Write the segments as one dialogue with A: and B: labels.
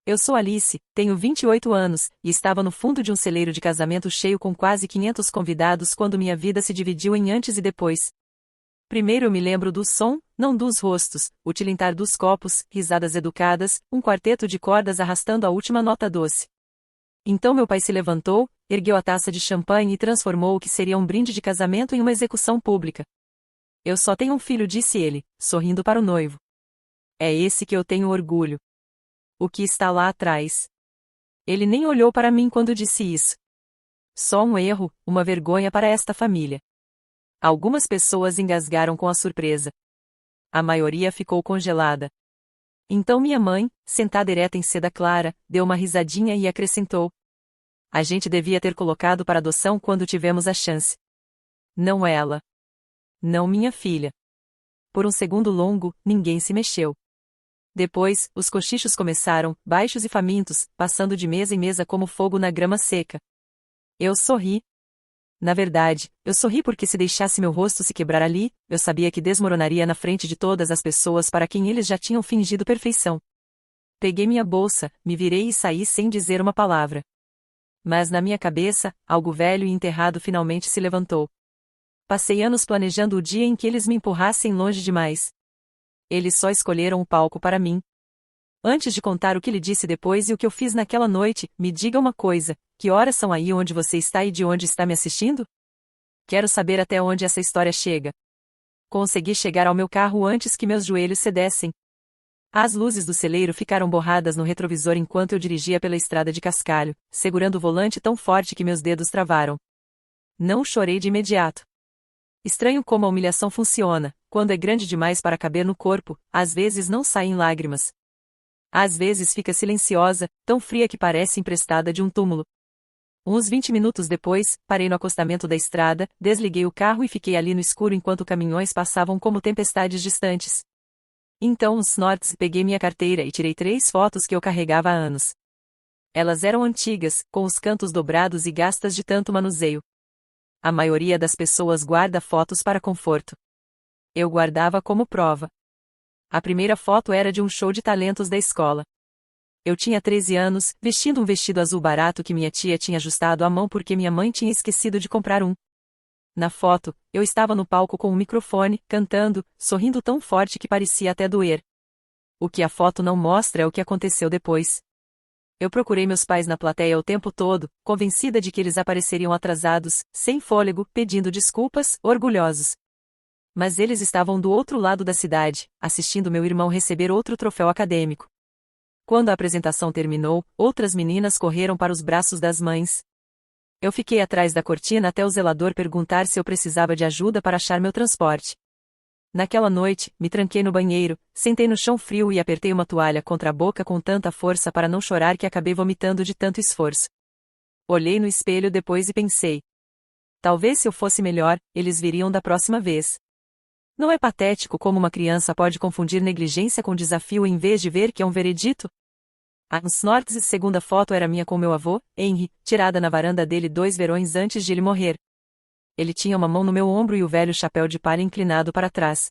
A: Eu sou Alice, tenho 28 anos, e estava no fundo de um celeiro de casamento cheio com quase 500 convidados quando minha vida se dividiu em antes e depois. Primeiro eu me lembro do som, não dos rostos, o tilintar dos copos, risadas educadas, um quarteto de cordas arrastando a última nota doce. Então meu pai se levantou, ergueu a taça de champanhe e transformou o que seria um brinde de casamento em uma execução pública. Eu só tenho um filho, disse ele, sorrindo para o noivo. É esse que eu tenho orgulho. O que está lá atrás? Ele nem olhou para mim quando disse isso. Só um erro, uma vergonha para esta família. Algumas pessoas engasgaram com a surpresa. A maioria ficou congelada. Então minha mãe, sentada ereta em seda clara, deu uma risadinha e acrescentou: a gente devia ter colocado para adoção quando tivemos a chance. Não ela. Não minha filha. Por um segundo longo, ninguém se mexeu. Depois, os cochichos começaram, baixos e famintos, passando de mesa em mesa como fogo na grama seca. Eu sorri. Na verdade, eu sorri porque se deixasse meu rosto se quebrar ali, eu sabia que desmoronaria na frente de todas as pessoas para quem eles já tinham fingido perfeição. Peguei minha bolsa, me virei e saí sem dizer uma palavra. Mas na minha cabeça, algo velho e enterrado finalmente se levantou. Passei anos planejando o dia em que eles me empurrassem longe demais. Eles só escolheram o palco para mim. Antes de contar o que lhe disse depois e o que eu fiz naquela noite, me diga uma coisa: que horas são aí onde você está e de onde está me assistindo? Quero saber até onde essa história chega. Consegui chegar ao meu carro antes que meus joelhos cedessem. As luzes do celeiro ficaram borradas no retrovisor enquanto eu dirigia pela estrada de cascalho, segurando o volante tão forte que meus dedos travaram. Não chorei de imediato. Estranho como a humilhação funciona: quando é grande demais para caber no corpo, às vezes não saem lágrimas. Às vezes fica silenciosa, tão fria que parece emprestada de um túmulo. Uns 20 minutos depois, parei no acostamento da estrada, desliguei o carro e fiquei ali no escuro enquanto caminhões passavam como tempestades distantes. Então, snorts, peguei minha carteira e tirei 3 fotos que eu carregava há anos. Elas eram antigas, com os cantos dobrados e gastas de tanto manuseio. A maioria das pessoas guarda fotos para conforto. Eu guardava como prova. A primeira foto era de um show de talentos da escola. Eu tinha 13 anos, vestindo um vestido azul barato que minha tia tinha ajustado à mão porque minha mãe tinha esquecido de comprar um. Na foto, eu estava no palco com um microfone, cantando, sorrindo tão forte que parecia até doer. O que a foto não mostra é o que aconteceu depois. Eu procurei meus pais na plateia o tempo todo, convencida de que eles apareceriam atrasados, sem fôlego, pedindo desculpas, orgulhosos. Mas eles estavam do outro lado da cidade, assistindo meu irmão receber outro troféu acadêmico. Quando a apresentação terminou, outras meninas correram para os braços das mães. Eu fiquei atrás da cortina até o zelador perguntar se eu precisava de ajuda para achar meu transporte. Naquela noite, me tranquei no banheiro, sentei no chão frio e apertei uma toalha contra a boca com tanta força para não chorar que acabei vomitando de tanto esforço. Olhei no espelho depois e pensei: talvez se eu fosse melhor, eles viriam da próxima vez. Não é patético como uma criança pode confundir negligência com desafio em vez de ver que é um veredito? A snorts, segunda foto era minha com meu avô, Henry, tirada na varanda dele 2 verões antes de ele morrer. Ele tinha uma mão no meu ombro e o velho chapéu de palha inclinado para trás.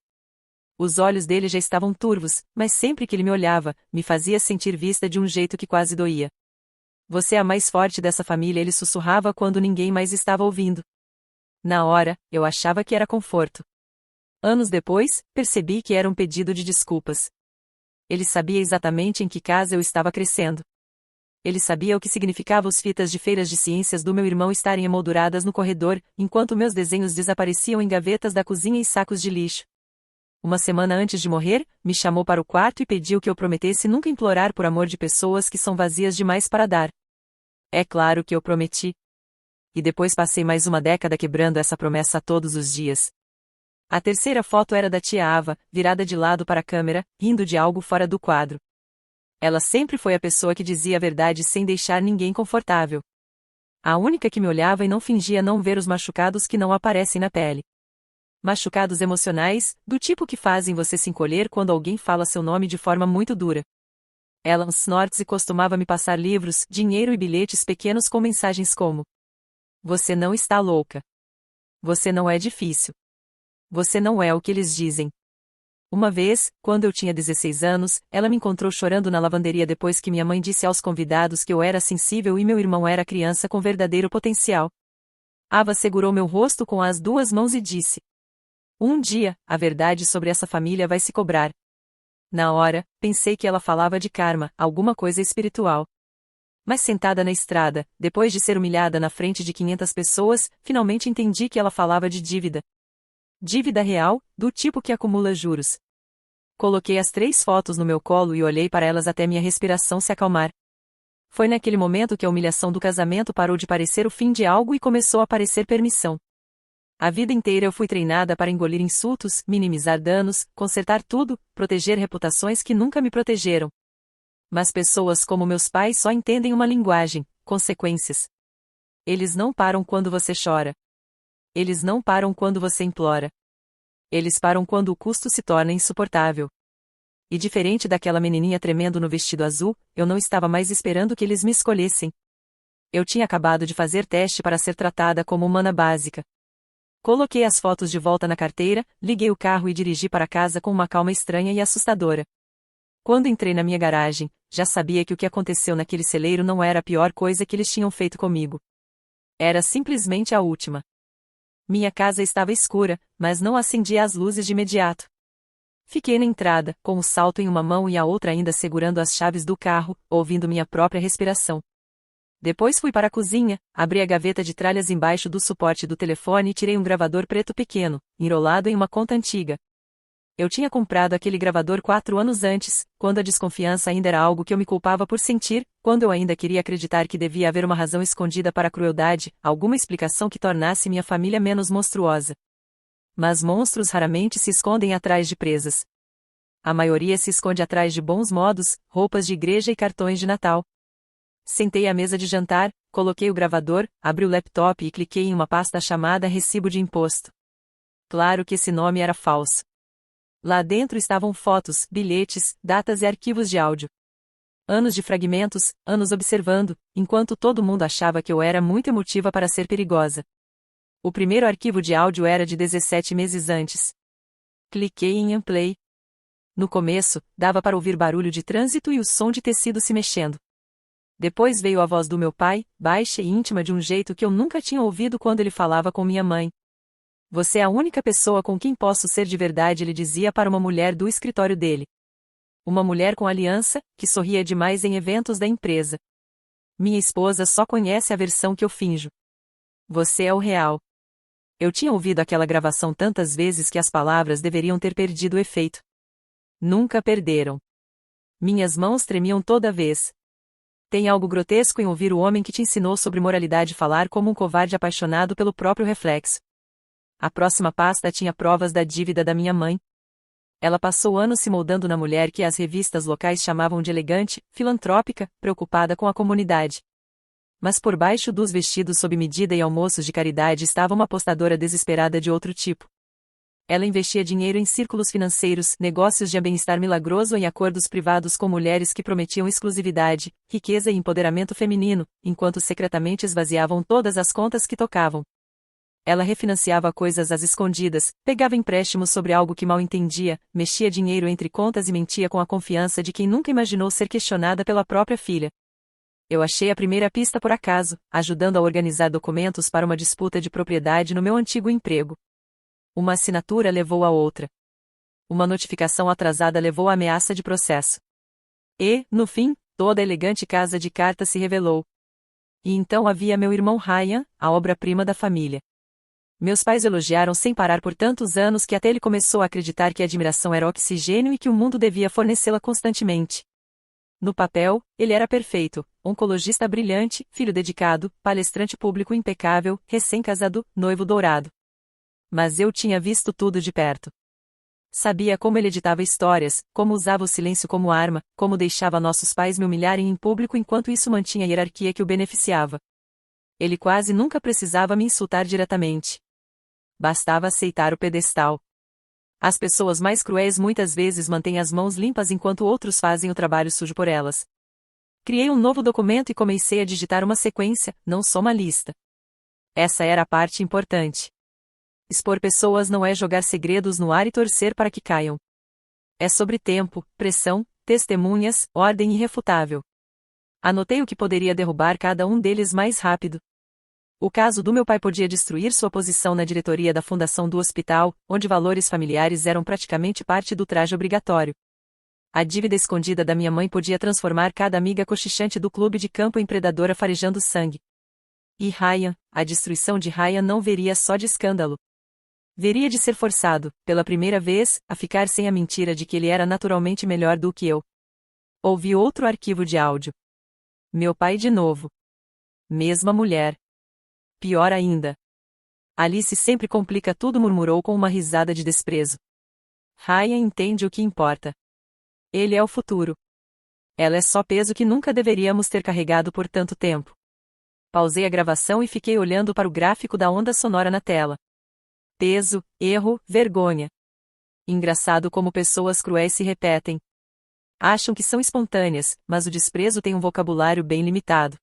A: Os olhos dele já estavam turvos, mas sempre que ele me olhava, me fazia sentir vista de um jeito que quase doía. Você é a mais forte dessa família, ele sussurrava quando ninguém mais estava ouvindo. Na hora, eu achava que era conforto. Anos depois, percebi que era um pedido de desculpas. Ele sabia exatamente em que casa eu estava crescendo. Ele sabia o que significava as fitas de feiras de ciências do meu irmão estarem emolduradas no corredor, enquanto meus desenhos desapareciam em gavetas da cozinha e sacos de lixo. Uma semana antes de morrer, me chamou para o quarto e pediu que eu prometesse nunca implorar por amor de pessoas que são vazias demais para dar. É claro que eu prometi. E depois passei mais uma década quebrando essa promessa todos os dias. A terceira foto era da tia Ava, virada de lado para a câmera, rindo de algo fora do quadro. Ela sempre foi a pessoa que dizia a verdade sem deixar ninguém confortável. A única que me olhava e não fingia não ver os machucados que não aparecem na pele. Machucados emocionais, do tipo que fazem você se encolher quando alguém fala seu nome de forma muito dura. Ela snorts e costumava me passar livros, dinheiro e bilhetes pequenos com mensagens como: você não está louca. Você não é difícil. Você não é o que eles dizem. Uma vez, quando eu tinha 16 anos, ela me encontrou chorando na lavanderia depois que minha mãe disse aos convidados que eu era sensível e meu irmão era criança com verdadeiro potencial. Ava segurou meu rosto com as duas mãos e disse: "Um dia, a verdade sobre essa família vai se cobrar." Na hora, pensei que ela falava de karma, alguma coisa espiritual. Mas sentada na estrada, depois de ser humilhada na frente de 500 pessoas, finalmente entendi que ela falava de dívida. Dívida real, do tipo que acumula juros. Coloquei as 3 fotos no meu colo e olhei para elas até minha respiração se acalmar. Foi naquele momento que a humilhação do casamento parou de parecer o fim de algo e começou a parecer permissão. A vida inteira eu fui treinada para engolir insultos, minimizar danos, consertar tudo, proteger reputações que nunca me protegeram. Mas pessoas como meus pais só entendem uma linguagem: consequências. Eles não param quando você chora. Eles não param quando você implora. Eles param quando o custo se torna insuportável. E diferente daquela menininha tremendo no vestido azul, eu não estava mais esperando que eles me escolhessem. Eu tinha acabado de fazer teste para ser tratada como humana básica. Coloquei as fotos de volta na carteira, liguei o carro e dirigi para casa com uma calma estranha e assustadora. Quando entrei na minha garagem, já sabia que o que aconteceu naquele celeiro não era a pior coisa que eles tinham feito comigo. Era simplesmente a última. Minha casa estava escura, mas não acendia as luzes de imediato. Fiquei na entrada, com o salto em uma mão e a outra ainda segurando as chaves do carro, ouvindo minha própria respiração. Depois fui para a cozinha, abri a gaveta de tralhas embaixo do suporte do telefone e tirei um gravador preto pequeno, enrolado em uma conta antiga. Eu tinha comprado aquele gravador 4 anos antes, quando a desconfiança ainda era algo que eu me culpava por sentir, quando eu ainda queria acreditar que devia haver uma razão escondida para a crueldade, alguma explicação que tornasse minha família menos monstruosa. Mas monstros raramente se escondem atrás de presas. A maioria se esconde atrás de bons modos, roupas de igreja e cartões de Natal. Sentei à mesa de jantar, coloquei o gravador, abri o laptop e cliquei em uma pasta chamada Recibo de Imposto. Claro que esse nome era falso. Lá dentro estavam fotos, bilhetes, datas e arquivos de áudio. Anos de fragmentos, anos observando, enquanto todo mundo achava que eu era muito emotiva para ser perigosa. O primeiro arquivo de áudio era de 17 meses antes. Cliquei em Unplay. No começo, dava para ouvir barulho de trânsito e o som de tecido se mexendo. Depois veio a voz do meu pai, baixa e íntima de um jeito que eu nunca tinha ouvido quando ele falava com minha mãe. "Você é a única pessoa com quem posso ser de verdade", ele dizia para uma mulher do escritório dele. Uma mulher com aliança, que sorria demais em eventos da empresa. "Minha esposa só conhece a versão que eu finjo. Você é o real." Eu tinha ouvido aquela gravação tantas vezes que as palavras deveriam ter perdido o efeito. Nunca perderam. Minhas mãos tremiam toda vez. Tem algo grotesco em ouvir o homem que te ensinou sobre moralidade falar como um covarde apaixonado pelo próprio reflexo. A próxima pasta tinha provas da dívida da minha mãe. Ela passou anos se moldando na mulher que as revistas locais chamavam de elegante, filantrópica, preocupada com a comunidade. Mas por baixo dos vestidos sob medida e almoços de caridade estava uma apostadora desesperada de outro tipo. Ela investia dinheiro em círculos financeiros, negócios de bem-estar milagroso e acordos privados com mulheres que prometiam exclusividade, riqueza e empoderamento feminino, enquanto secretamente esvaziavam todas as contas que tocavam. Ela refinanciava coisas às escondidas, pegava empréstimos sobre algo que mal entendia, mexia dinheiro entre contas e mentia com a confiança de quem nunca imaginou ser questionada pela própria filha. Eu achei a primeira pista por acaso, ajudando a organizar documentos para uma disputa de propriedade no meu antigo emprego. Uma assinatura levou a outra. Uma notificação atrasada levou à ameaça de processo. E, no fim, toda a elegante casa de cartas se revelou. E então havia meu irmão Ryan, a obra-prima da família. Meus pais elogiaram sem parar por tantos anos que até ele começou a acreditar que a admiração era oxigênio e que o mundo devia fornecê-la constantemente. No papel, ele era perfeito, oncologista brilhante, filho dedicado, palestrante público impecável, recém-casado, noivo dourado. Mas eu tinha visto tudo de perto. Sabia como ele editava histórias, como usava o silêncio como arma, como deixava nossos pais me humilharem em público enquanto isso mantinha a hierarquia que o beneficiava. Ele quase nunca precisava me insultar diretamente. Bastava aceitar o pedestal. As pessoas mais cruéis muitas vezes mantêm as mãos limpas enquanto outros fazem o trabalho sujo por elas. Criei um novo documento e comecei a digitar uma sequência, não só uma lista. Essa era a parte importante. Expor pessoas não é jogar segredos no ar e torcer para que caiam. É sobre tempo, pressão, testemunhas, ordem irrefutável. Anotei o que poderia derrubar cada um deles mais rápido. O caso do meu pai podia destruir sua posição na diretoria da fundação do hospital, onde valores familiares eram praticamente parte do traje obrigatório. A dívida escondida da minha mãe podia transformar cada amiga cochichante do clube de campo em predadora farejando sangue. E Ryan, a destruição de Ryan não veria só de escândalo. Veria de ser forçado, pela primeira vez, a ficar sem a mentira de que ele era naturalmente melhor do que eu. Ouvi outro arquivo de áudio. Meu pai de novo. Mesma mulher. Pior ainda. Alice sempre complica tudo, murmurou com uma risada de desprezo. Ryan entende o que importa. Ele é o futuro. Ela é só peso que nunca deveríamos ter carregado por tanto tempo. Pausei a gravação e fiquei olhando para o gráfico da onda sonora na tela. Peso, erro, vergonha. Engraçado como pessoas cruéis se repetem. Acham que são espontâneas, mas o desprezo tem um vocabulário bem limitado.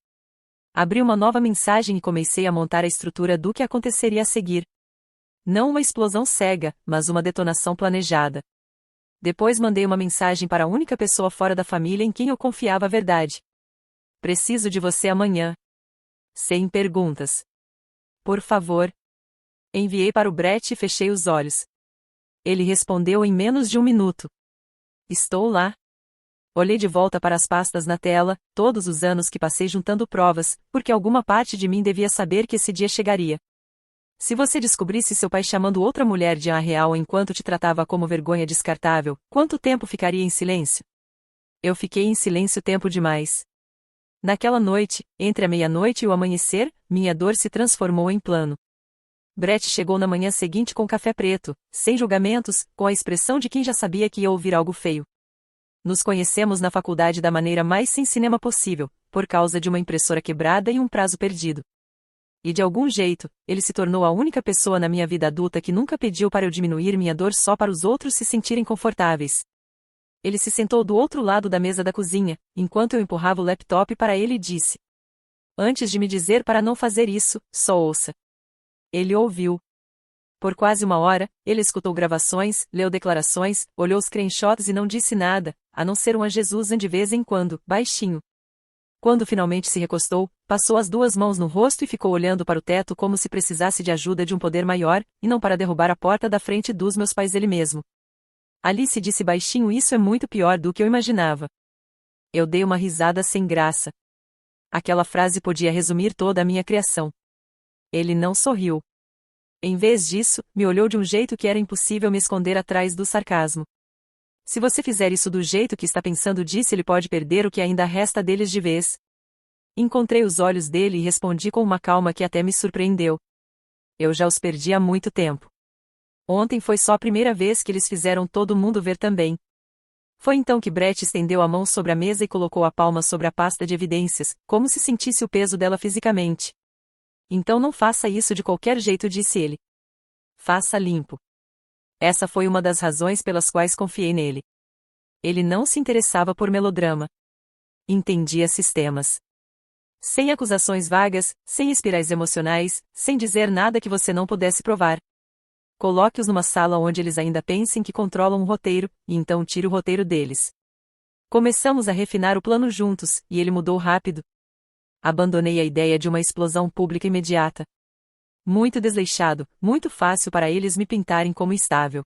A: Abri uma nova mensagem e comecei a montar a estrutura do que aconteceria a seguir. Não uma explosão cega, mas uma detonação planejada. Depois mandei uma mensagem para a única pessoa fora da família em quem eu confiava a verdade. Preciso de você amanhã. Sem perguntas. Por favor. Enviei para o Brett e fechei os olhos. Ele respondeu em menos de 1 minuto. Estou lá. Olhei de volta para as pastas na tela, todos os anos que passei juntando provas, porque alguma parte de mim devia saber que esse dia chegaria. Se você descobrisse seu pai chamando outra mulher de real enquanto te tratava como vergonha descartável, quanto tempo ficaria em silêncio? Eu fiquei em silêncio tempo demais. Naquela noite, entre a meia-noite e o amanhecer, minha dor se transformou em plano. Brett chegou na manhã seguinte com café preto, sem julgamentos, com a expressão de quem já sabia que ia ouvir algo feio. Nos conhecemos na faculdade da maneira mais sem cinema possível, por causa de uma impressora quebrada e um prazo perdido. E de algum jeito, ele se tornou a única pessoa na minha vida adulta que nunca pediu para eu diminuir minha dor só para os outros se sentirem confortáveis. Ele se sentou do outro lado da mesa da cozinha, enquanto eu empurrava o laptop para ele e disse: Antes de me dizer para não fazer isso, só ouça. Ele ouviu. Por quase 1 hora, ele escutou gravações, leu declarações, olhou os screenshots e não disse nada, a não ser um Jesus de vez em quando, baixinho. Quando finalmente se recostou, passou as 2 mãos no rosto e ficou olhando para o teto como se precisasse de ajuda de um poder maior, e não para derrubar a porta da frente dos meus pais ele mesmo. Alice disse baixinho: Isso é muito pior do que eu imaginava. Eu dei uma risada sem graça. Aquela frase podia resumir toda a minha criação. Ele não sorriu. Em vez disso, me olhou de um jeito que era impossível me esconder atrás do sarcasmo. Se você fizer isso do jeito que está pensando, disse, ele pode perder o que ainda resta deles de vez. Encontrei os olhos dele e respondi com uma calma que até me surpreendeu. Eu já os perdi há muito tempo. Ontem foi só a primeira vez que eles fizeram todo mundo ver também. Foi então que Brett estendeu a mão sobre a mesa e colocou a palma sobre a pasta de evidências, como se sentisse o peso dela fisicamente. Então não faça isso de qualquer jeito, disse ele. Faça limpo. Essa foi uma das razões pelas quais confiei nele. Ele não se interessava por melodrama. Entendia sistemas. Sem acusações vagas, sem espirais emocionais, sem dizer nada que você não pudesse provar. Coloque-os numa sala onde eles ainda pensem que controlam um roteiro, e então tire o roteiro deles. Começamos a refinar o plano juntos, e ele mudou rápido. Abandonei a ideia de uma explosão pública imediata. Muito desleixado, muito fácil para eles me pintarem como instável.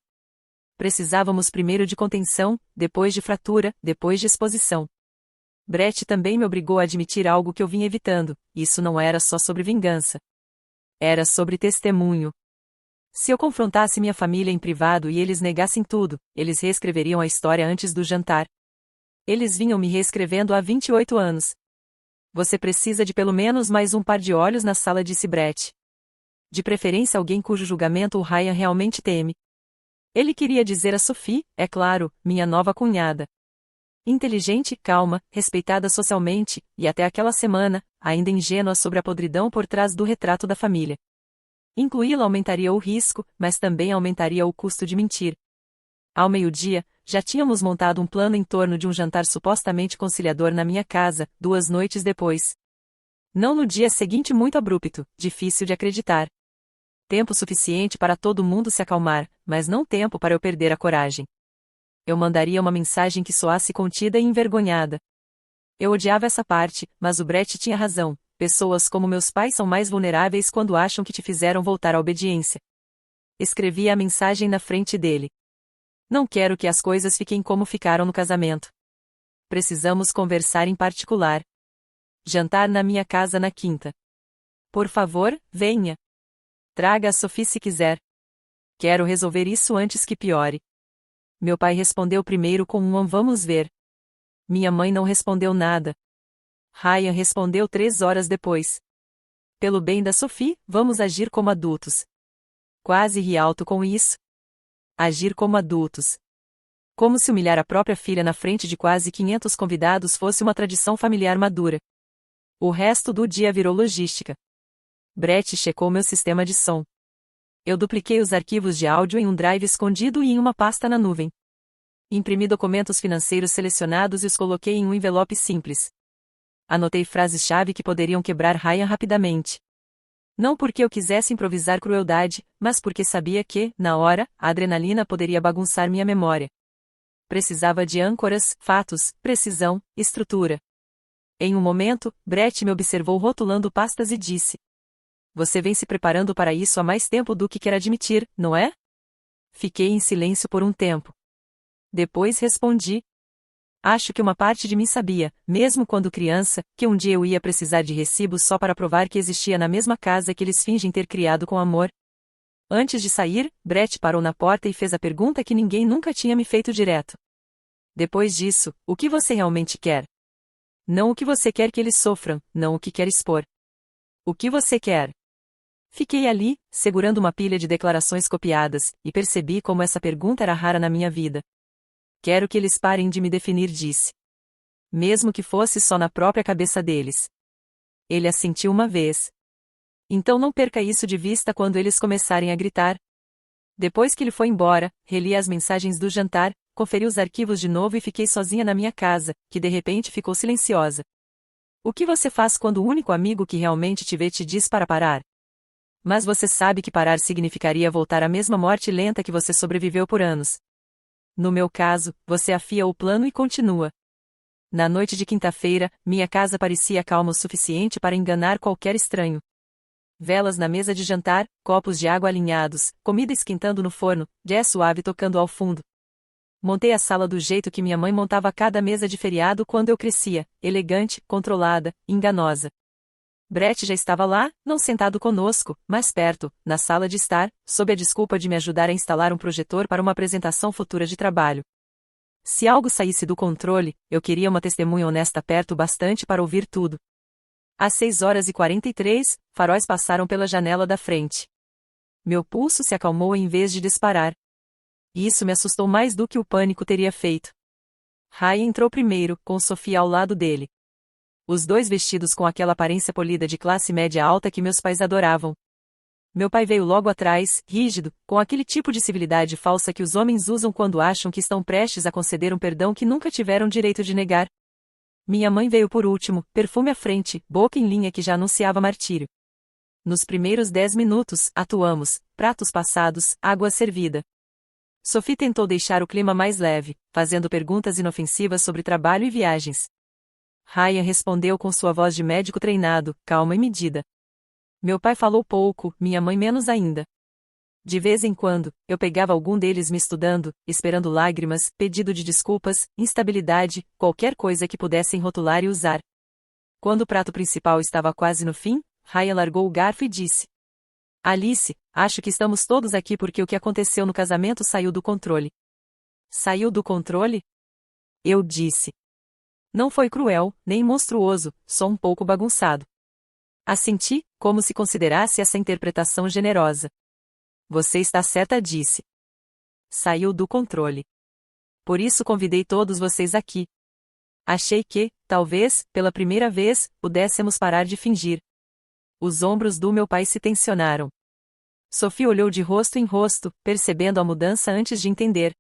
A: Precisávamos primeiro de contenção, depois de fratura, depois de exposição. Brett também me obrigou a admitir algo que eu vinha evitando: isso não era só sobre vingança. Era sobre testemunho. Se eu confrontasse minha família em privado e eles negassem tudo, eles reescreveriam a história antes do jantar. Eles vinham me reescrevendo há 28 anos. Você precisa de pelo menos mais um par de olhos na sala, disse Brett. De preferência alguém cujo julgamento o Ryan realmente teme. Ele queria dizer a Sophie, é claro, minha nova cunhada. Inteligente, calma, respeitada socialmente, e até aquela semana, ainda ingênua sobre a podridão por trás do retrato da família. Incluí-la aumentaria o risco, mas também aumentaria o custo de mentir. Ao meio-dia, já tínhamos montado um plano em torno de um jantar supostamente conciliador na minha casa, 2 noites depois. Não no dia seguinte, muito abrupto, difícil de acreditar. Tempo suficiente para todo mundo se acalmar, mas não tempo para eu perder a coragem. Eu mandaria uma mensagem que soasse contida e envergonhada. Eu odiava essa parte, mas o Brett tinha razão. Pessoas como meus pais são mais vulneráveis quando acham que te fizeram voltar à obediência. Escrevi a mensagem na frente dele. Não quero que as coisas fiquem como ficaram no casamento. Precisamos conversar em particular. Jantar na minha casa na quinta. Por favor, venha. Traga a Sophie se quiser. Quero resolver isso antes que piore. Meu pai respondeu primeiro com um vamos ver. Minha mãe não respondeu nada. Ryan respondeu 3 horas depois. Pelo bem da Sophie, vamos agir como adultos. Quase ri alto com isso. Agir como adultos. Como se humilhar a própria filha na frente de quase 500 convidados fosse uma tradição familiar madura. O resto do dia virou logística. Brett checou meu sistema de som. Eu dupliquei os arquivos de áudio em um drive escondido e em uma pasta na nuvem. Imprimi documentos financeiros selecionados e os coloquei em um envelope simples. Anotei frases-chave que poderiam quebrar Ryan rapidamente. Não porque eu quisesse improvisar crueldade, mas porque sabia que, na hora, a adrenalina poderia bagunçar minha memória. Precisava de âncoras, fatos, precisão, estrutura. Em um momento, Brett me observou rotulando pastas e disse: Você vem se preparando para isso há mais tempo do que quer admitir, não é? Fiquei em silêncio por um tempo. Depois respondi: Acho que uma parte de mim sabia, mesmo quando criança, que um dia eu ia precisar de recibos só para provar que existia na mesma casa que eles fingem ter criado com amor. Antes de sair, Brett parou na porta e fez a pergunta que ninguém nunca tinha me feito direto. Depois disso, o que você realmente quer? Não o que você quer que eles sofram, não o que quer expor. O que você quer? Fiquei ali, segurando uma pilha de declarações copiadas, e percebi como essa pergunta era rara na minha vida. Quero que eles parem de me definir, disse. Mesmo que fosse só na própria cabeça deles. Ele assentiu uma vez. Então não perca isso de vista quando eles começarem a gritar. Depois que ele foi embora, reli as mensagens do jantar, conferi os arquivos de novo e fiquei sozinha na minha casa, que de repente ficou silenciosa. O que você faz quando o único amigo que realmente te vê te diz para parar? Mas você sabe que parar significaria voltar à mesma morte lenta que você sobreviveu por anos. No meu caso, você afia o plano e continua. Na noite de quinta-feira, minha casa parecia calma o suficiente para enganar qualquer estranho. Velas na mesa de jantar, copos de água alinhados, comida esquentando no forno, jazz suave tocando ao fundo. Montei a sala do jeito que minha mãe montava cada mesa de feriado quando eu crescia, elegante, controlada, enganosa. Brett já estava lá, não sentado conosco, mas perto, na sala de estar, sob a desculpa de me ajudar a instalar um projetor para uma apresentação futura de trabalho. Se algo saísse do controle, eu queria uma testemunha honesta perto bastante para ouvir tudo. Às 6h43, faróis passaram pela janela da frente. Meu pulso se acalmou em vez de disparar. E isso me assustou mais do que o pânico teria feito. Ryan entrou primeiro, com Sophie ao lado dele. Os dois vestidos com aquela aparência polida de classe média alta que meus pais adoravam. Meu pai veio logo atrás, rígido, com aquele tipo de civilidade falsa que os homens usam quando acham que estão prestes a conceder um perdão que nunca tiveram direito de negar. Minha mãe veio por último, perfume à frente, boca em linha que já anunciava martírio. Nos primeiros 10 minutos, atuamos, pratos passados, água servida. Sophie tentou deixar o clima mais leve, fazendo perguntas inofensivas sobre trabalho e viagens. Ryan respondeu com sua voz de médico treinado, calma e medida. Meu pai falou pouco, minha mãe menos ainda. De vez em quando, eu pegava algum deles me estudando, esperando lágrimas, pedido de desculpas, instabilidade, qualquer coisa que pudessem rotular e usar. Quando o prato principal estava quase no fim, Ryan largou o garfo e disse: Alice, acho que estamos todos aqui porque o que aconteceu no casamento saiu do controle. Saiu do controle? Eu disse. Não foi cruel, nem monstruoso, só um pouco bagunçado. Assenti, como se considerasse essa interpretação generosa. Você está certa, disse. Saiu do controle. Por isso convidei todos vocês aqui. Achei que, talvez, pela primeira vez, pudéssemos parar de fingir. Os ombros do meu pai se tensionaram. Sophie olhou de rosto em rosto, percebendo a mudança antes de entender.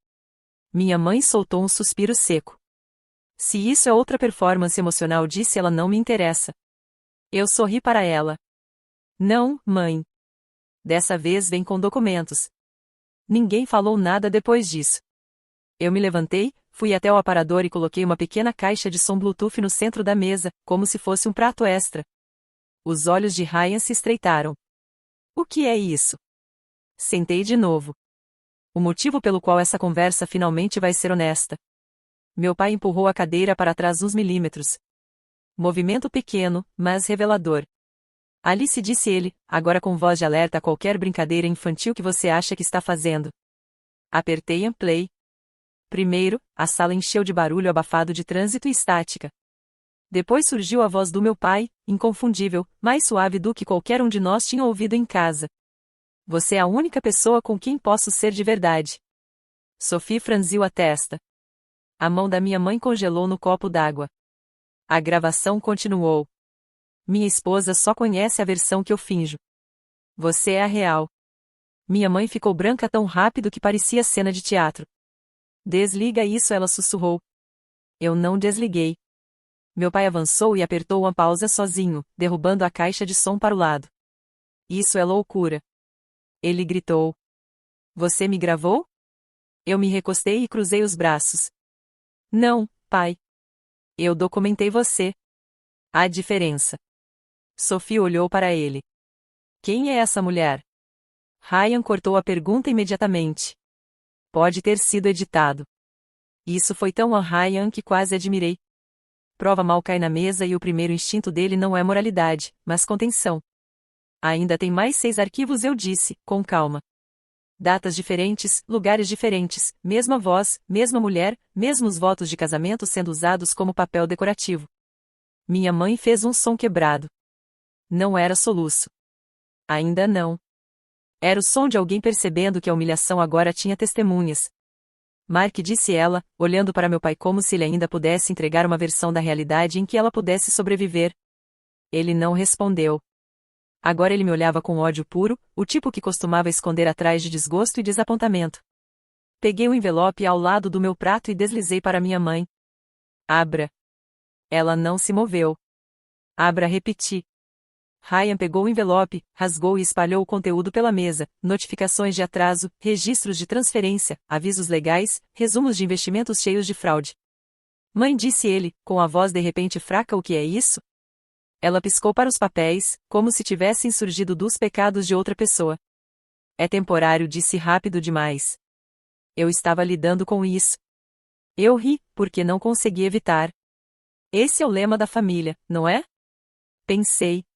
A: Minha mãe soltou um suspiro seco. Se isso é outra performance emocional, disse ela, não me interessa. Eu sorri para ela. Não, mãe. Dessa vez vem com documentos. Ninguém falou nada depois disso. Eu me levantei, fui até o aparador e coloquei uma pequena caixa de som Bluetooth no centro da mesa, como se fosse um prato extra. Os olhos de Ryan se estreitaram. O que é isso? Sentei de novo. O motivo pelo qual essa conversa finalmente vai ser honesta. Meu pai empurrou a cadeira para trás uns milímetros. Movimento pequeno, mas revelador. Alice, disse ele, agora com voz de alerta a qualquer brincadeira infantil que você acha que está fazendo. Apertei play. Primeiro, a sala encheu de barulho abafado de trânsito e estática. Depois surgiu a voz do meu pai, inconfundível, mais suave do que qualquer um de nós tinha ouvido em casa. Você é a única pessoa com quem posso ser de verdade. Sophie franziu a testa. A mão da minha mãe congelou no copo d'água. A gravação continuou. Minha esposa só conhece a versão que eu finjo. Você é a real. Minha mãe ficou branca tão rápido que parecia cena de teatro. Desliga isso, ela sussurrou. Eu não desliguei. Meu pai avançou e apertou uma pausa sozinho, derrubando a caixa de som para o lado. Isso é loucura. Ele gritou. Você me gravou? Eu me recostei e cruzei os braços. Não, pai. Eu documentei você. Há diferença. Sophie olhou para ele. Quem é essa mulher? Ryan cortou a pergunta imediatamente. Pode ter sido editado. Isso foi tão a Ryan que quase admirei. Prova mal cai na mesa e o primeiro instinto dele não é moralidade, mas contenção. Ainda tem mais 6 arquivos, eu disse, com calma. Datas diferentes, lugares diferentes, mesma voz, mesma mulher, mesmos votos de casamento sendo usados como papel decorativo. Minha mãe fez um som quebrado. Não era soluço. Ainda não. Era o som de alguém percebendo que a humilhação agora tinha testemunhas. Mark, disse ela, olhando para meu pai como se ele ainda pudesse entregar uma versão da realidade em que ela pudesse sobreviver. Ele não respondeu. Agora ele me olhava com ódio puro, o tipo que costumava esconder atrás de desgosto e desapontamento. Peguei o envelope ao lado do meu prato e deslizei para minha mãe. Abra. Ela não se moveu. Abra, repeti. Ryan pegou o envelope, rasgou e espalhou o conteúdo pela mesa, notificações de atraso, registros de transferência, avisos legais, resumos de investimentos cheios de fraude. Mãe, disse ele, com a voz de repente fraca, o que é isso? Ela piscou para os papéis, como se tivessem surgido dos pecados de outra pessoa. É temporário, disse rápido demais. Eu estava lidando com isso. Eu ri, porque não consegui evitar. Esse é o lema da família, não é? Pensei.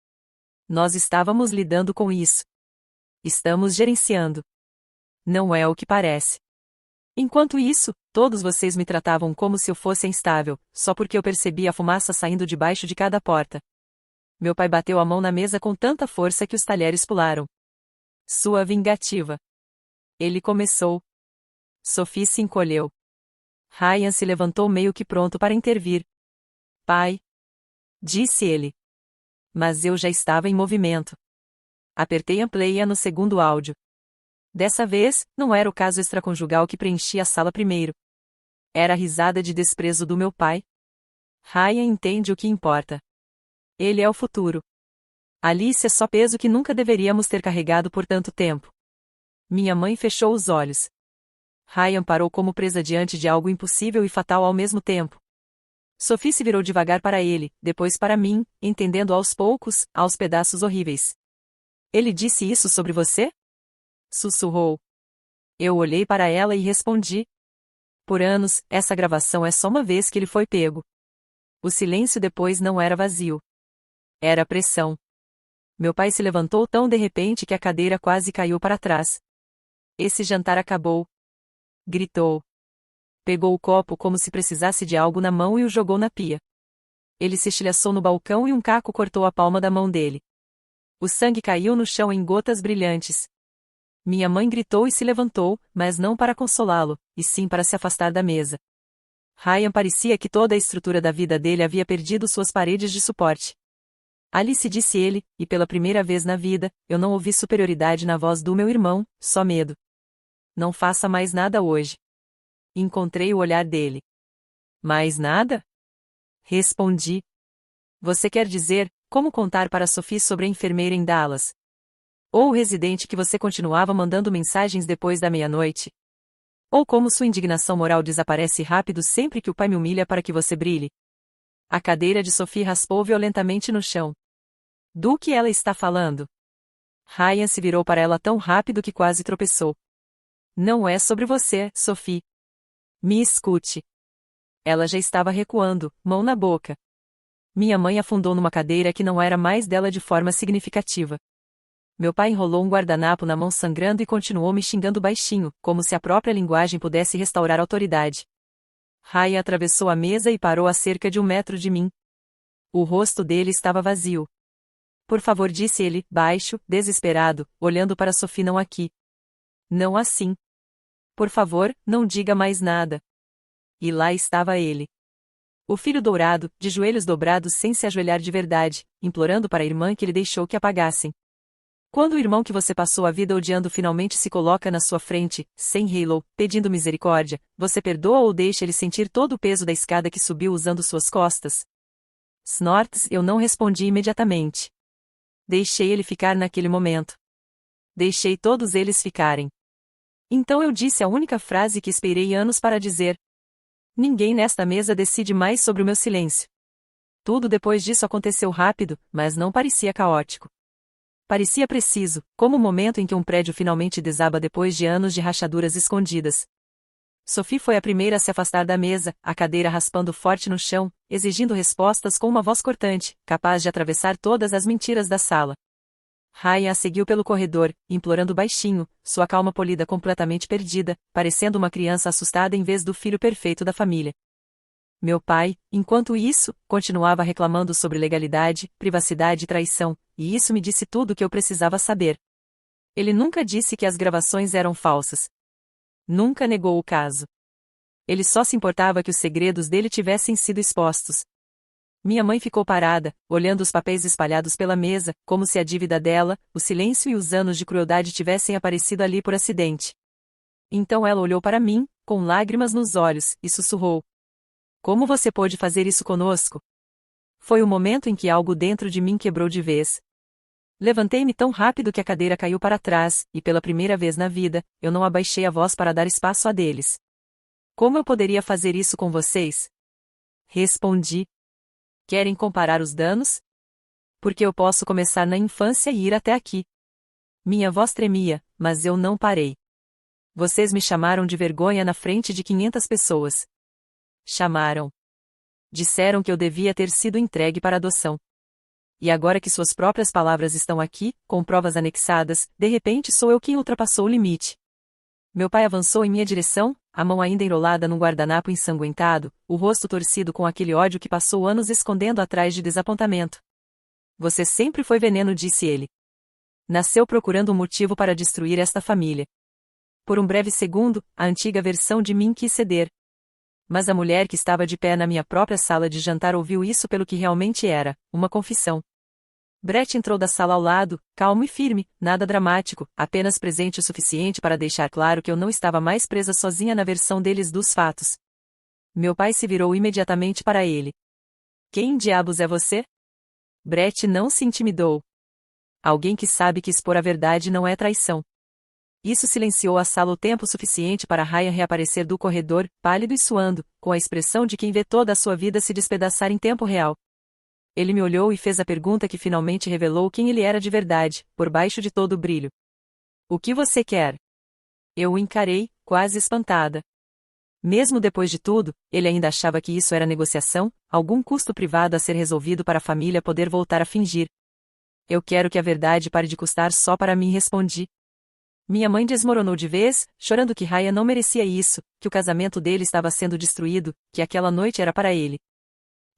A: Nós estávamos lidando com isso. Estamos gerenciando. Não é o que parece. Enquanto isso, todos vocês me tratavam como se eu fosse instável, só porque eu percebi a fumaça saindo debaixo de cada porta. Meu pai bateu a mão na mesa com tanta força que os talheres pularam. Sua vingativa. Ele começou. Sophie se encolheu. Ryan se levantou meio que pronto para intervir. Pai. Disse ele. Mas eu já estava em movimento. Apertei play no segundo áudio. Dessa vez, não era o caso extraconjugal que preenchia a sala primeiro. Era a risada de desprezo do meu pai. Ryan entende o que importa. Ele é o futuro. Alice é só peso que nunca deveríamos ter carregado por tanto tempo. Minha mãe fechou os olhos. Ryan parou como presa diante de algo impossível e fatal ao mesmo tempo. Sophie se virou devagar para ele, depois para mim, entendendo aos poucos, aos pedaços horríveis. Ele disse isso sobre você? Sussurrou. Eu olhei para ela e respondi. Por anos, essa gravação é só uma vez que ele foi pego. O silêncio depois não era vazio. Era pressão. Meu pai se levantou tão de repente que a cadeira quase caiu para trás. Esse jantar acabou. Gritou. Pegou o copo como se precisasse de algo na mão e o jogou na pia. Ele se estilhaçou no balcão e um caco cortou a palma da mão dele. O sangue caiu no chão em gotas brilhantes. Minha mãe gritou e se levantou, mas não para consolá-lo, e sim para se afastar da mesa. Ryan parecia que toda a estrutura da vida dele havia perdido suas paredes de suporte. Alice, disse ele, e pela primeira vez na vida, eu não ouvi superioridade na voz do meu irmão, só medo. Não faça mais nada hoje. Encontrei o olhar dele. Mais nada? Respondi. Você quer dizer, como contar para Sophie sobre a enfermeira em Dallas? Ou o residente que você continuava mandando mensagens depois da meia-noite? Ou como sua indignação moral desaparece rápido sempre que o pai me humilha para que você brilhe. A cadeira de Sophie raspou violentamente no chão. Do que ela está falando? Ryan se virou para ela tão rápido que quase tropeçou. Não é sobre você, Sophie. Me escute. Ela já estava recuando, mão na boca. Minha mãe afundou numa cadeira que não era mais dela de forma significativa. Meu pai enrolou um guardanapo na mão sangrando e continuou me xingando baixinho, como se a própria linguagem pudesse restaurar autoridade. Ryan atravessou a mesa e parou a cerca de 1 metro de mim. O rosto dele estava vazio. Por favor, disse ele, baixo, desesperado, olhando para Sophie. Não aqui. Não assim. Por favor, não diga mais nada. E lá estava ele. O filho dourado, de joelhos dobrados sem se ajoelhar de verdade, implorando para a irmã que ele deixou que apagassem. Quando o irmão que você passou a vida odiando finalmente se coloca na sua frente, sem halo, pedindo misericórdia, você perdoa ou deixa ele sentir todo o peso da escada que subiu usando suas costas? Snorts, eu não respondi imediatamente. Deixei ele ficar naquele momento. Deixei todos eles ficarem. Então eu disse a única frase que esperei anos para dizer. Ninguém nesta mesa decide mais sobre o meu silêncio. Tudo depois disso aconteceu rápido, mas não parecia caótico. Parecia preciso, como o momento em que um prédio finalmente desaba depois de anos de rachaduras escondidas. Sophie foi a primeira a se afastar da mesa, a cadeira raspando forte no chão, exigindo respostas com uma voz cortante, capaz de atravessar todas as mentiras da sala. Ryan a seguiu pelo corredor, implorando baixinho, sua calma polida completamente perdida, parecendo uma criança assustada em vez do filho perfeito da família. Meu pai, enquanto isso, continuava reclamando sobre legalidade, privacidade e traição, e isso me disse tudo o que eu precisava saber. Ele nunca disse que as gravações eram falsas. Nunca negou o caso. Ele só se importava que os segredos dele tivessem sido expostos. Minha mãe ficou parada, olhando os papéis espalhados pela mesa, como se a dívida dela, o silêncio e os anos de crueldade tivessem aparecido ali por acidente. Então ela olhou para mim, com lágrimas nos olhos, e sussurrou. Como você pôde fazer isso conosco? Foi o momento em que algo dentro de mim quebrou de vez. Levantei-me tão rápido que a cadeira caiu para trás, e pela primeira vez na vida, eu não abaixei a voz para dar espaço a deles. Como eu poderia fazer isso com vocês? Respondi. Querem comparar os danos? Porque eu posso começar na infância e ir até aqui. Minha voz tremia, mas eu não parei. Vocês me chamaram de vergonha na frente de 500 pessoas. Chamaram. Disseram que eu devia ter sido entregue para adoção. E agora que suas próprias palavras estão aqui, com provas anexadas, de repente sou eu quem ultrapassou o limite. Meu pai avançou em minha direção, a mão ainda enrolada num guardanapo ensanguentado, o rosto torcido com aquele ódio que passou anos escondendo atrás de desapontamento. Você sempre foi veneno, disse ele. Nasceu procurando um motivo para destruir esta família. Por um breve segundo, a antiga versão de mim quis ceder. Mas a mulher que estava de pé na minha própria sala de jantar ouviu isso pelo que realmente era, uma confissão. Brett entrou da sala ao lado, calmo e firme, nada dramático, apenas presente o suficiente para deixar claro que eu não estava mais presa sozinha na versão deles dos fatos. Meu pai se virou imediatamente para ele. Quem diabos é você? Brett não se intimidou. Alguém que sabe que expor a verdade não é traição. Isso silenciou a sala o tempo suficiente para Ryan reaparecer do corredor, pálido e suando, com a expressão de quem vê toda a sua vida se despedaçar em tempo real. Ele me olhou e fez a pergunta que finalmente revelou quem ele era de verdade, por baixo de todo o brilho. O que você quer? Eu o encarei, quase espantada. Mesmo depois de tudo, ele ainda achava que isso era negociação, algum custo privado a ser resolvido para a família poder voltar a fingir. Eu quero que a verdade pare de custar só para mim, respondi. Minha mãe desmoronou de vez, chorando que Ryan não merecia isso, que o casamento dele estava sendo destruído, que aquela noite era para ele.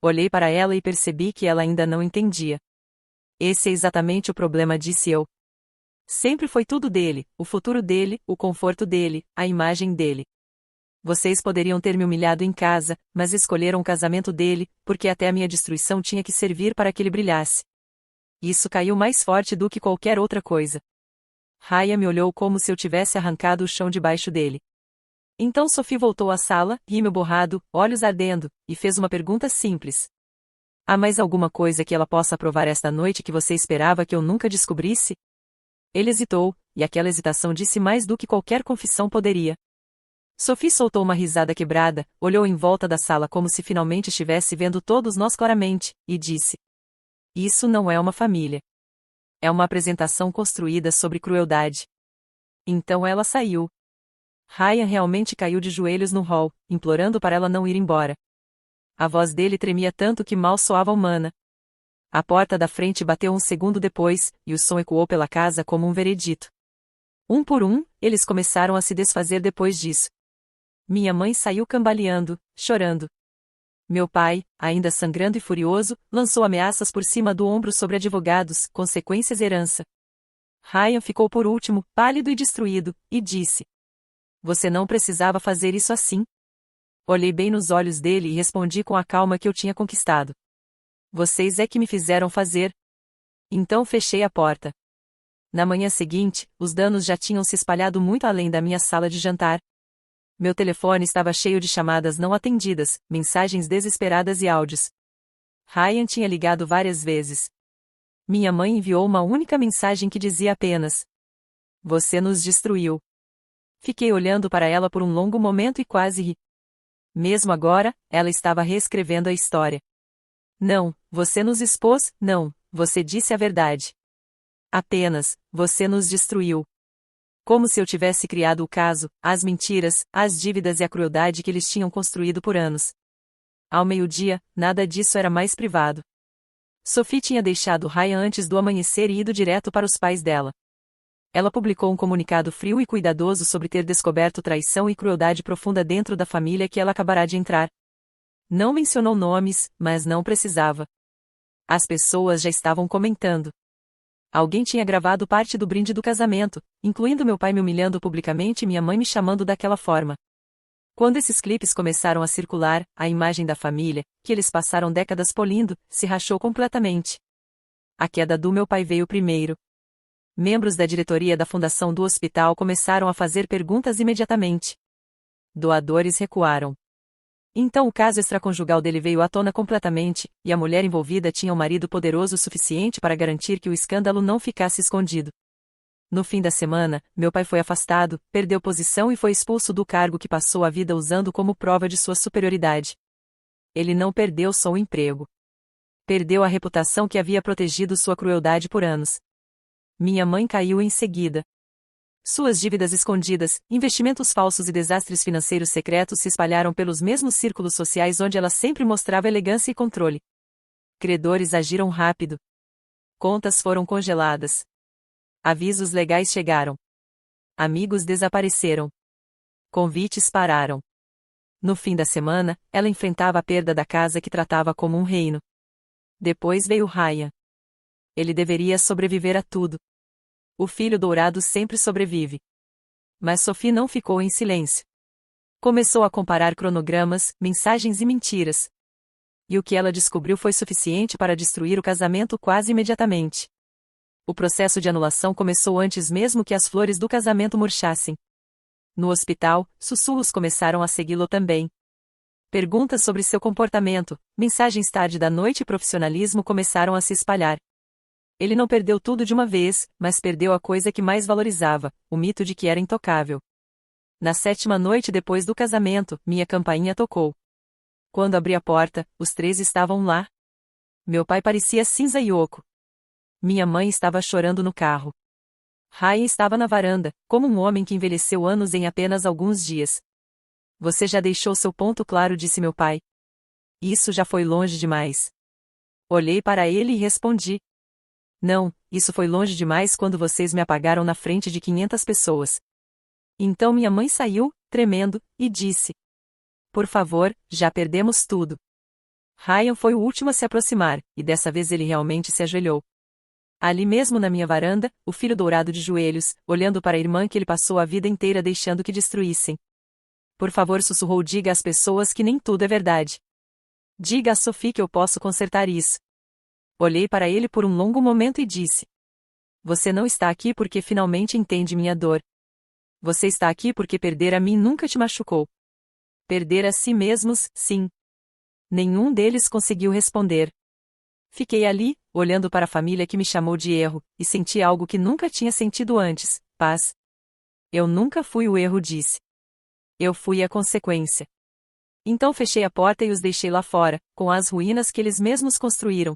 A: Olhei para ela e percebi que ela ainda não entendia. Esse é exatamente o problema, disse eu. Sempre foi tudo dele, o futuro dele, o conforto dele, a imagem dele. Vocês poderiam ter me humilhado em casa, mas escolheram o casamento dele, porque até a minha destruição tinha que servir para que ele brilhasse. Isso caiu mais forte do que qualquer outra coisa. Ryan me olhou como se eu tivesse arrancado o chão debaixo dele. Então Sophie voltou à sala, rímel borrado, olhos ardendo, e fez uma pergunta simples. Há mais alguma coisa que ela possa provar esta noite que você esperava que eu nunca descobrisse? Ele hesitou, e aquela hesitação disse mais do que qualquer confissão poderia. Sophie soltou uma risada quebrada, olhou em volta da sala como se finalmente estivesse vendo todos nós claramente, e disse: Isso não é uma família. É uma apresentação construída sobre crueldade. Então ela saiu. Ryan realmente caiu de joelhos no hall, implorando para ela não ir embora. A voz dele tremia tanto que mal soava humana. A porta da frente bateu um segundo depois, e o som ecoou pela casa como um veredito. Um por um, eles começaram a se desfazer depois disso. Minha mãe saiu cambaleando, chorando. Meu pai, ainda sangrando e furioso, lançou ameaças por cima do ombro sobre advogados, consequências e herança. Ryan ficou por último, pálido e destruído, e disse: Você não precisava fazer isso assim. Olhei bem nos olhos dele e respondi com a calma que eu tinha conquistado. Vocês é que me fizeram fazer. Então fechei a porta. Na manhã seguinte, os danos já tinham se espalhado muito além da minha sala de jantar. Meu telefone estava cheio de chamadas não atendidas, mensagens desesperadas e áudios. Ryan tinha ligado várias vezes. Minha mãe enviou uma única mensagem que dizia apenas: Você nos destruiu. Fiquei olhando para ela por um longo momento e quase ri. Mesmo agora, ela estava reescrevendo a história. Não, você nos expôs, não, você disse a verdade. Apenas, você nos destruiu. Como se eu tivesse criado o caso, as mentiras, as dívidas e a crueldade que eles tinham construído por anos. Ao meio-dia, nada disso era mais privado. Sophie tinha deixado Ryan antes do amanhecer e ido direto para os pais dela. Ela publicou um comunicado frio e cuidadoso sobre ter descoberto traição e crueldade profunda dentro da família que ela acabará de entrar. Não mencionou nomes, mas não precisava. As pessoas já estavam comentando. Alguém tinha gravado parte do brinde do casamento, incluindo meu pai me humilhando publicamente e minha mãe me chamando daquela forma. Quando esses clipes começaram a circular, a imagem da família, que eles passaram décadas polindo, se rachou completamente. A queda do meu pai veio primeiro. Membros da diretoria da fundação do hospital começaram a fazer perguntas imediatamente. Doadores recuaram. Então o caso extraconjugal dele veio à tona completamente, e a mulher envolvida tinha um marido poderoso o suficiente para garantir que o escândalo não ficasse escondido. No fim da semana, meu pai foi afastado, perdeu posição e foi expulso do cargo que passou a vida usando como prova de sua superioridade. Ele não perdeu só o emprego. Perdeu a reputação que havia protegido sua crueldade por anos. Minha mãe caiu em seguida. Suas dívidas escondidas, investimentos falsos e desastres financeiros secretos se espalharam pelos mesmos círculos sociais onde ela sempre mostrava elegância e controle. Credores agiram rápido. Contas foram congeladas. Avisos legais chegaram. Amigos desapareceram. Convites pararam. No fim da semana, ela enfrentava a perda da casa que tratava como um reino. Depois veio Ryan. Ele deveria sobreviver a tudo. O filho dourado sempre sobrevive. Mas Sophie não ficou em silêncio. Começou a comparar cronogramas, mensagens e mentiras. E o que ela descobriu foi suficiente para destruir o casamento quase imediatamente. O processo de anulação começou antes mesmo que as flores do casamento murchassem. No hospital, sussurros começaram a segui-lo também. Perguntas sobre seu comportamento, mensagens tarde da noite e profissionalismo começaram a se espalhar. Ele não perdeu tudo de uma vez, mas perdeu a coisa que mais valorizava, o mito de que era intocável. Na 7ª noite depois do casamento, minha campainha tocou. Quando abri a porta, os 3 estavam lá. Meu pai parecia cinza e oco. Minha mãe estava chorando no carro. Ryan estava na varanda, como um homem que envelheceu anos em apenas alguns dias. Você já deixou seu ponto claro, disse meu pai. Isso já foi longe demais. Olhei para ele e respondi. Não, isso foi longe demais quando vocês me apagaram na frente de 500 pessoas. Então minha mãe saiu, tremendo, e disse: Por favor, já perdemos tudo. Ryan foi o último a se aproximar, e dessa vez ele realmente se ajoelhou. Ali mesmo na minha varanda, o filho dourado de joelhos, olhando para a irmã que ele passou a vida inteira deixando que destruíssem. Por favor, sussurrou, diga às pessoas que nem tudo é verdade. Diga a Sophie que eu posso consertar isso. Olhei para ele por um longo momento e disse: Você não está aqui porque finalmente entende minha dor. Você está aqui porque perder a mim nunca te machucou. Perder a si mesmos, sim. Nenhum deles conseguiu responder. Fiquei ali, olhando para a família que me chamou de erro, e senti algo que nunca tinha sentido antes: paz. Eu nunca fui o erro, disse. Eu fui a consequência. Então fechei a porta e os deixei lá fora, com as ruínas que eles mesmos construíram,